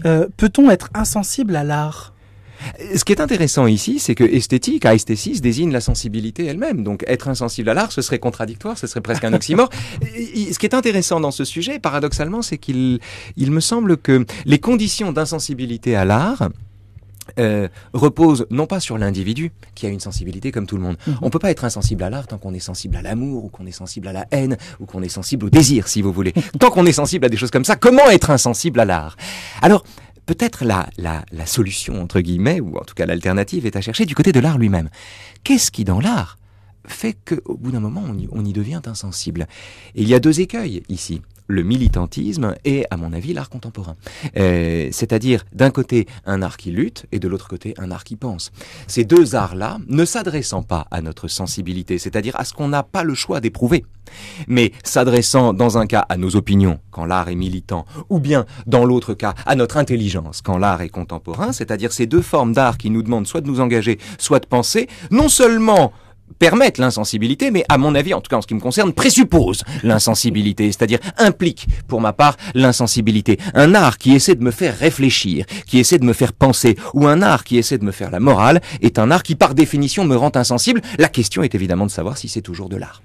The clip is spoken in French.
Peut-on être insensible à l'art ? Ce qui est intéressant ici, c'est que esthétique, aesthésis, désigne la sensibilité elle-même. Donc être insensible à l'art, ce serait contradictoire, ce serait presque un oxymore. Ce qui est intéressant dans ce sujet, paradoxalement, c'est qu'il me semble que les conditions d'insensibilité à l'art repose non pas sur l'individu qui a une sensibilité comme tout le monde. On peut pas être insensible à l'art tant qu'on est sensible à l'amour ou qu'on est sensible à la haine ou qu'on est sensible au désir, si vous voulez. Tant qu'on est sensible à des choses comme ça, comment être insensible à l'art ? Alors, peut-être la solution, entre guillemets, ou en tout cas l'alternative, est à chercher du côté de l'art lui-même. Qu'est-ce qui, dans l'art, fait qu'au bout d'un moment, on y devient insensible ? Et il y a deux écueils ici. Le militantisme et, à mon avis, l'art contemporain. C'est-à-dire, d'un côté, un art qui lutte, et de l'autre côté, un art qui pense. Ces deux arts-là, ne s'adressant pas à notre sensibilité, c'est-à-dire à ce qu'on n'a pas le choix d'éprouver, mais s'adressant, dans un cas, à nos opinions, quand l'art est militant, ou bien, dans l'autre cas, à notre intelligence, quand l'art est contemporain, c'est-à-dire ces deux formes d'art qui nous demandent soit de nous engager, soit de penser, non seulement permettent l'insensibilité, mais à mon avis, en tout cas en ce qui me concerne, présupposent l'insensibilité, c'est-à-dire implique, pour ma part, l'insensibilité. Un art qui essaie de me faire réfléchir, qui essaie de me faire penser, ou un art qui essaie de me faire la morale, est un art qui, par définition, me rend insensible. La question est évidemment de savoir si c'est toujours de l'art.